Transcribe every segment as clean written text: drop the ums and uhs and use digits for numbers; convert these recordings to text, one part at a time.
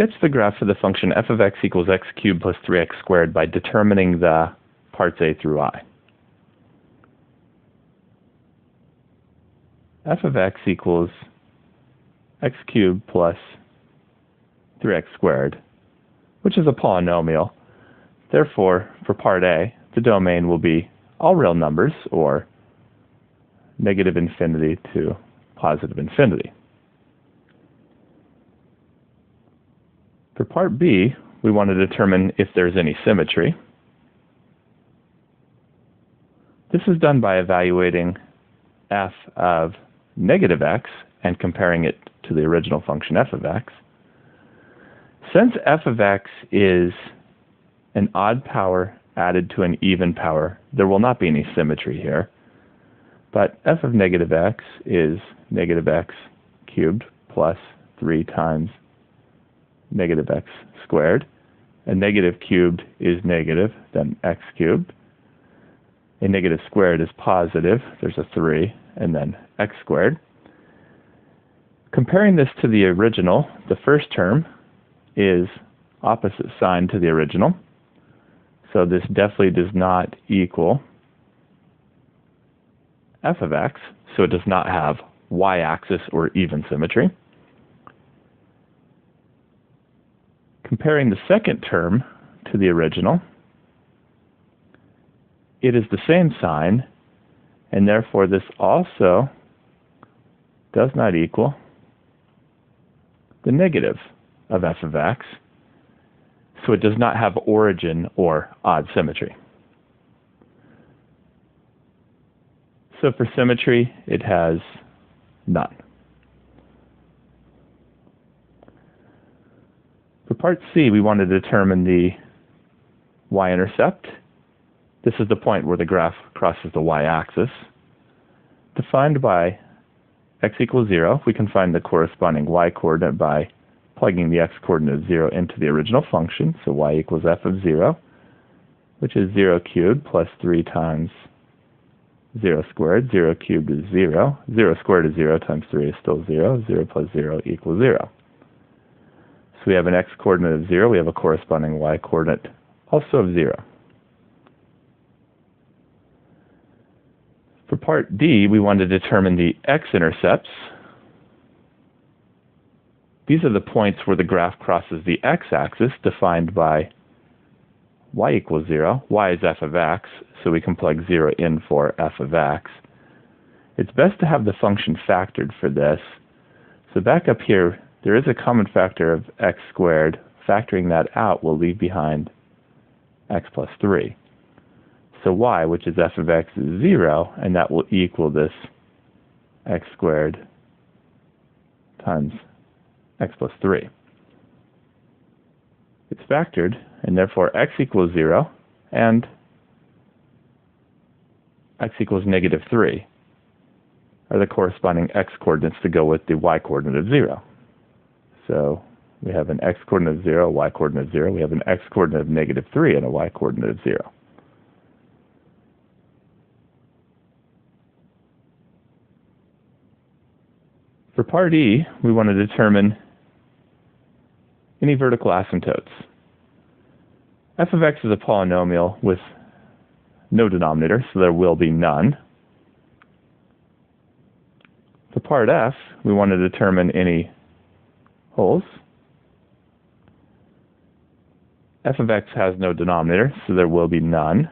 sketch the graph for the function f of x equals x cubed plus 3x squared by determining the parts a through I. F of x equals x cubed plus 3x squared, which is a polynomial. Therefore, for part A, the domain will be all real numbers, or negative infinity to positive infinity. For part B, we want to determine if there's any symmetry. This is done by evaluating f of negative x and comparing it to the original function f of x. Since f of x is an odd power added to an even power, there will not be any symmetry here. But f of negative x is negative x cubed plus 3 times negative x squared. A negative cubed is negative, then x cubed. A negative squared is positive, there's a 3, and then x squared. Comparing this to the original, the first term is opposite sign to the original. So this definitely does not equal f of x, so it does not have y-axis or even symmetry. Comparing the second term to the original, it is the same sign, and therefore this also does not equal the negative of f of x, so it does not have origin or odd symmetry. So for symmetry, it has none. For part C, we want to determine the y-intercept. This is the point where the graph crosses the y-axis. Defined by x equals 0, we can find the corresponding y-coordinate by plugging the x-coordinate of 0 into the original function. So y equals f of 0, which is 0 cubed plus 3 times 0 squared. 0 cubed is 0. 0 squared is 0 times 3 is still 0. 0 plus 0 equals 0. So we have an x-coordinate of 0. We have a corresponding y-coordinate also of 0. For part D, we want to determine the x-intercepts. These are the points where the graph crosses the x-axis, defined by y equals 0. Y is f of x, so we can plug 0 in for f of x. It's best to have the function factored for this. So back up here, there is a common factor of x squared. Factoring that out will leave behind x plus 3. So y, which is f of x, is 0, and that will equal this x squared times x plus 3. It's factored, and therefore x equals 0, and x equals negative 3 are the corresponding x-coordinates to go with the y-coordinate of 0. So we have an x-coordinate of 0, a y-coordinate of 0. We have an x-coordinate of negative 3 and a y-coordinate of 0. For part E, we want to determine any vertical asymptotes. F of x is a polynomial with no denominator, so there will be none. For part F, we want to determine any holes. F of x has no denominator, so there will be none.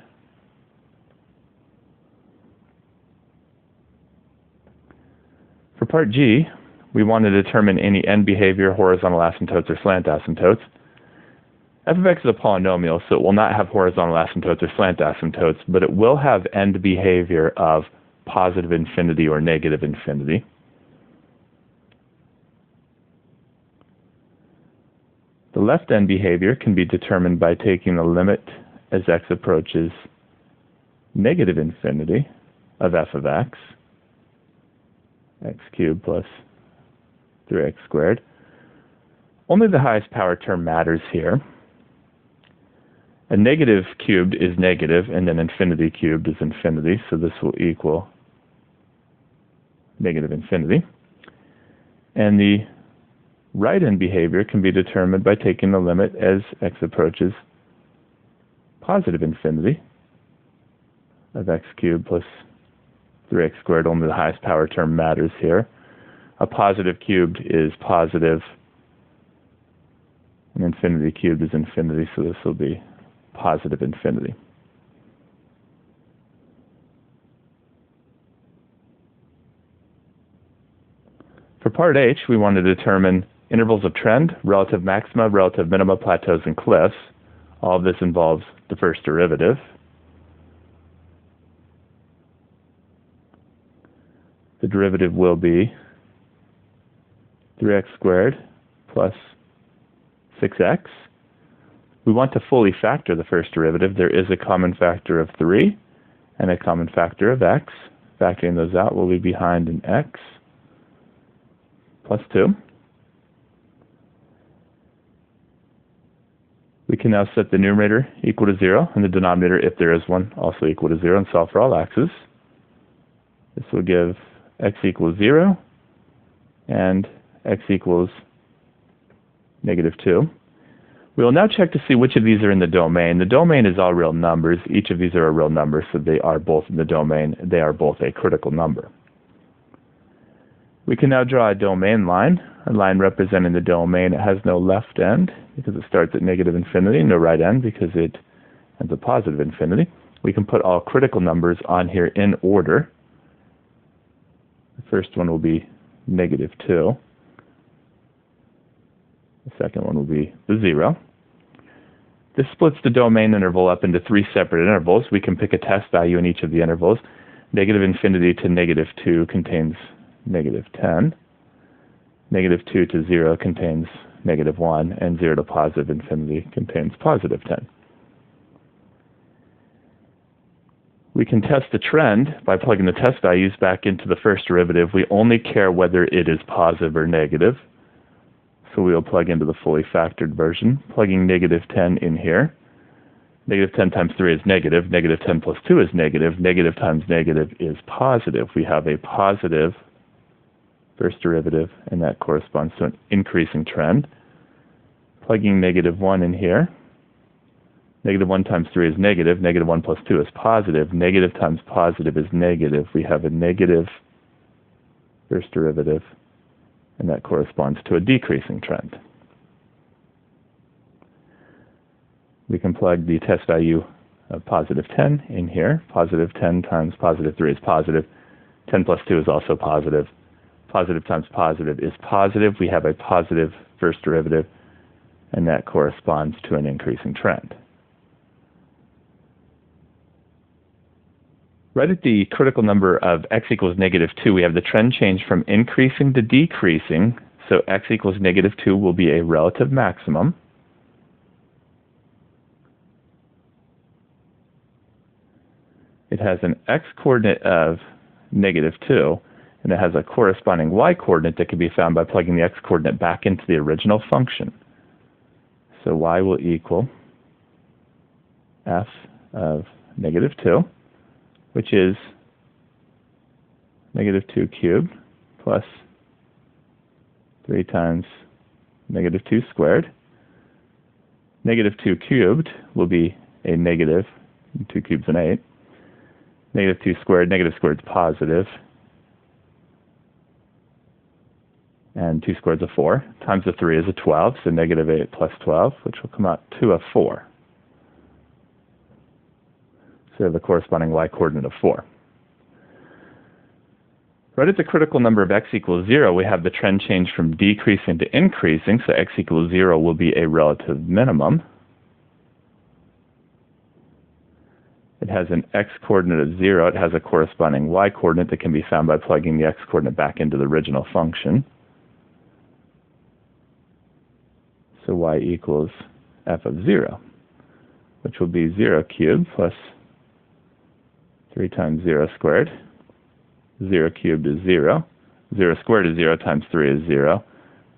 For part G, we want to determine any end behavior, horizontal asymptotes, or slant asymptotes. F of x is a polynomial, so it will not have horizontal asymptotes or slant asymptotes, but it will have end behavior of positive infinity or negative infinity. The left end behavior can be determined by taking the limit as x approaches negative infinity of f of x, x cubed plus 3x squared. Only the highest power term matters here. A negative cubed is negative, and then infinity cubed is infinity, so this will equal negative infinity. And the right-hand behavior can be determined by taking the limit as x approaches positive infinity of x cubed plus 3x squared. Only the highest power term matters here. A positive cubed is positive, and infinity cubed is infinity, so this will be positive infinity. For part H, we want to determine intervals of trend, relative maxima, relative minima, plateaus, and cliffs. All of this involves the first derivative. The derivative will be 3x squared plus 6x. We want to fully factor the first derivative. There is a common factor of 3 and a common factor of x. Factoring those out, we'll leave behind an x plus 2. We can now set the numerator equal to 0 and the denominator, if there is one, also equal to 0 and solve for all x's. This will give x equals 0 and x equals negative 2. We will now check to see which of these are in the domain. The domain is all real numbers. Each of these are a real number, so they are both in the domain. They are both a critical number. We can now draw a domain line, a line representing the domain. It has no left end because it starts at negative infinity, no right end because it ends at positive infinity. We can put all critical numbers on here in order. The first one will be negative 2. The second one will be the 0. This splits the domain interval up into 3 separate intervals. We can pick a test value in each of the intervals. Negative infinity to negative 2 contains negative 10. Negative 2 to 0 contains negative 1, and 0 to positive infinity contains positive 10. We can test the trend by plugging the test values back into the first derivative. We only care whether it is positive or negative. So we will plug into the fully factored version, plugging negative 10 in here. Negative 10 times 3 is negative. Negative 10 plus 2 is negative. Negative times negative is positive. We have a positive first derivative, and that corresponds to an increasing trend. Plugging negative 1 in here. Negative 1 times 3 is negative. Negative 1 plus 2 is positive. Negative times positive is negative. We have a negative first derivative, and that corresponds to a decreasing trend. We can plug the test value of positive 10 in here. Positive 10 times positive 3 is positive. 10 plus 2 is also positive. Positive times positive is positive. We have a positive first derivative, and that corresponds to an increasing trend. Right at the critical number of x equals negative 2, we have the trend change from increasing to decreasing. So x equals negative 2 will be a relative maximum. It has an x-coordinate of negative 2, and it has a corresponding y-coordinate that can be found by plugging the x-coordinate back into the original function. So y will equal f of negative 2, which is negative 2 cubed plus 3 times negative 2 squared. Negative 2 cubed will be a negative, 2 cubes is an 8. Negative 2 squared is positive, and 2 squared is a 4. Times the 3 is a 12, so negative 8 plus 12, which will come out to a 4. So the corresponding y-coordinate of 4. Right at the critical number of x equals 0, we have the trend change from decreasing to increasing, so x equals 0 will be a relative minimum. It has an x-coordinate of 0. It has a corresponding y-coordinate that can be found by plugging the x-coordinate back into the original function. So y equals f of 0, which will be 0 cubed plus 3 times 0 squared. 0 cubed is 0. 0 squared is 0 times 3 is 0.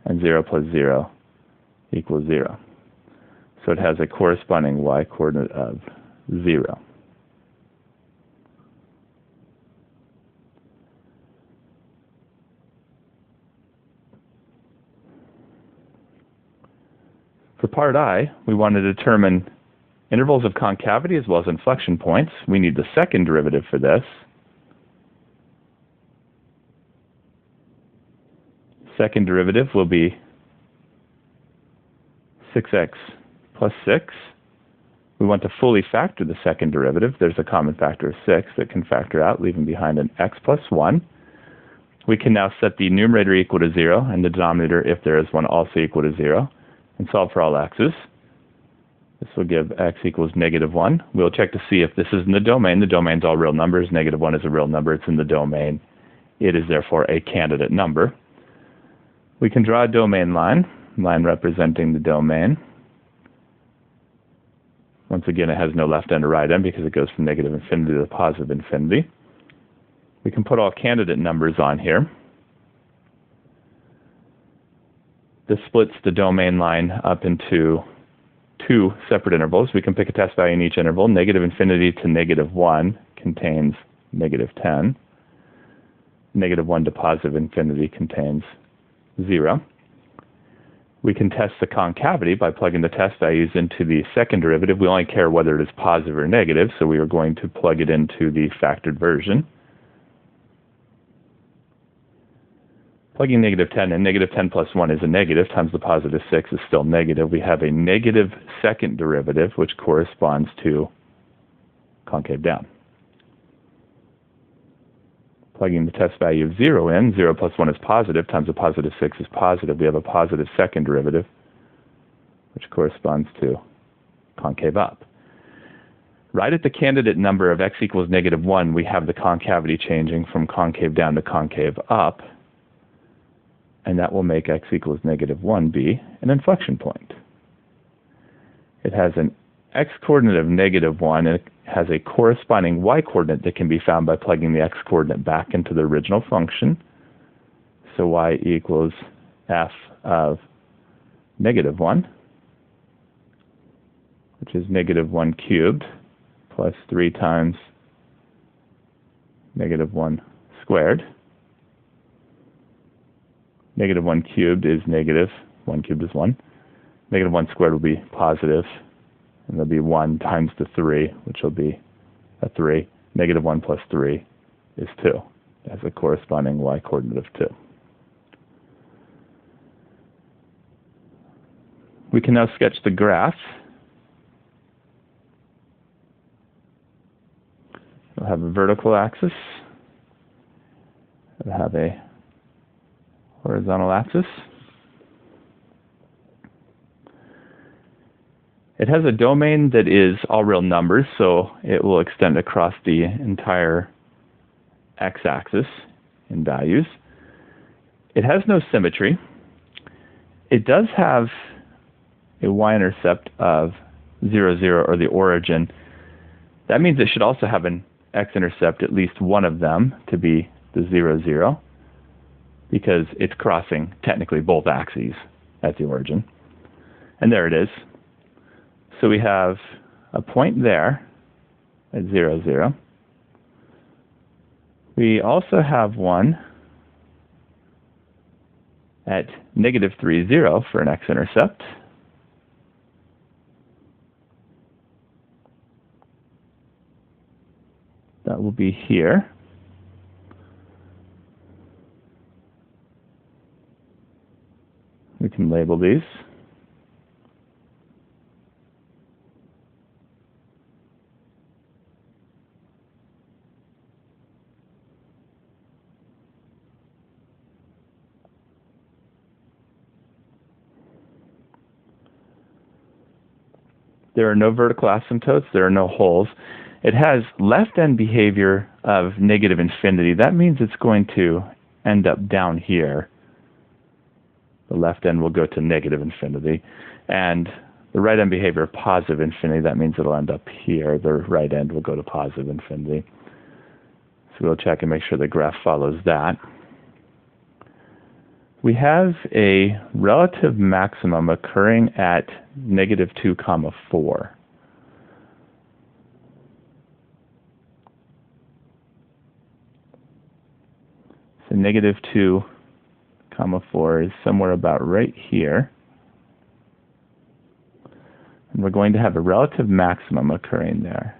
And 0 plus 0 equals 0. So it has a corresponding y-coordinate of 0. For part I, we want to determine intervals of concavity as well as inflection points. We need the second derivative for this. Second derivative will be 6x plus 6. We want to fully factor the second derivative. There's a common factor of 6 that can factor out, leaving behind an x plus 1. We can now set the numerator equal to 0 and the denominator, if there is one, also equal to 0, and solve for all x's. This will give x equals -1. We'll check to see if this is in the domain. The domain's all real numbers. -1 is a real number. It's in the domain. It is therefore a candidate number. We can draw a domain line representing the domain. Once again, it has no left end or right end because it goes from negative infinity to positive infinity. We can put all candidate numbers on here. This splits the domain line up into two separate intervals. We can pick a test value in each interval. Negative infinity to -1 contains -10. -1 to positive infinity contains 0. We can test the concavity by plugging the test values into the second derivative. We only care whether it is positive or negative, so we are going to plug it into the factored version. Plugging -10 in, -10 plus 1 is a negative, times the positive 6 is still negative. We have a negative second derivative, which corresponds to concave down. Plugging the test value of 0 in, 0 plus 1 is positive, times the positive 6 is positive. We have a positive second derivative, which corresponds to concave up. Right at the candidate number of x equals -1, we have the concavity changing from concave down to concave up, and that will make x equals -1 be an inflection point. It has an x-coordinate of -1, and it has a corresponding y-coordinate that can be found by plugging the x-coordinate back into the original function. So y equals f of -1, which is -1 cubed plus 3 times -1 squared. -1 cubed is negative, 1 cubed is 1. -1 squared will be positive, and there'll be 1 times the 3, which will be a 3. -1 plus 3 is 2. It has a corresponding y-coordinate of 2. We can now sketch the graph. We'll have a vertical axis. We'll have a horizontal axis. It has a domain that is all real numbers, so it will extend across the entire x-axis in values. It has no symmetry. It does have a y-intercept of 0, 0, or the origin. That means it should also have an x-intercept, at least one of them, to be the 0, 0, because it's crossing technically both axes at the origin. And there it is. So we have a point there at 0, 0. We also have one at -3, 0 for an x-intercept. That will be here. We can label these. There are no vertical asymptotes. There are no holes. It has left-end behavior of negative infinity. That means it's going to end up down here. The left end will go to negative infinity. And the right end behavior of positive infinity, that means it'll end up here. The right end will go to positive infinity. So we'll check and make sure the graph follows that. We have a relative maximum occurring at -2, 4. So -2, 4 is somewhere about right here. And we're going to have a relative maximum occurring there.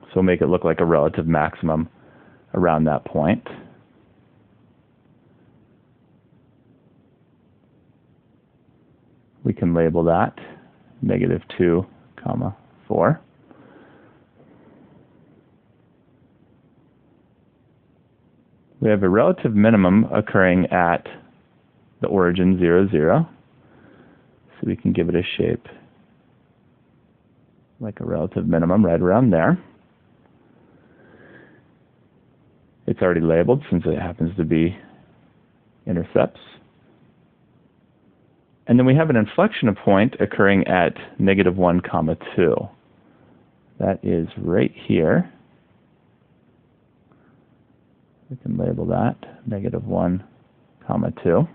So we'll make it look like a relative maximum around that point. We can label that -2, 4. We have a relative minimum occurring at the origin 0, 0. So we can give it a shape like a relative minimum right around there. It's already labeled since it happens to be intercepts. And then we have an inflection point occurring at -1, 2. That is right here. We can label that -1, 2.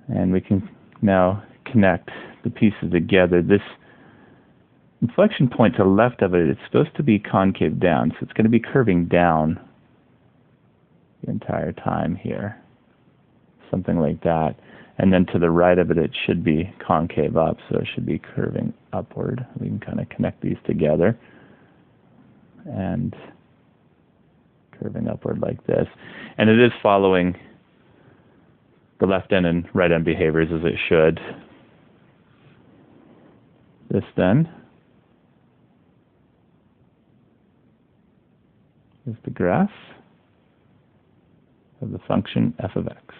And we can now connect the pieces together. This inflection point to the left of it, it's supposed to be concave down, so it's going to be curving down the entire time here. Something like that. And then to the right of it, it should be concave up, so it should be curving upward. We can kind of connect these together and curving upward like this. And it is following the left end and right end behaviors as it should. This then is the graph of the function f of x.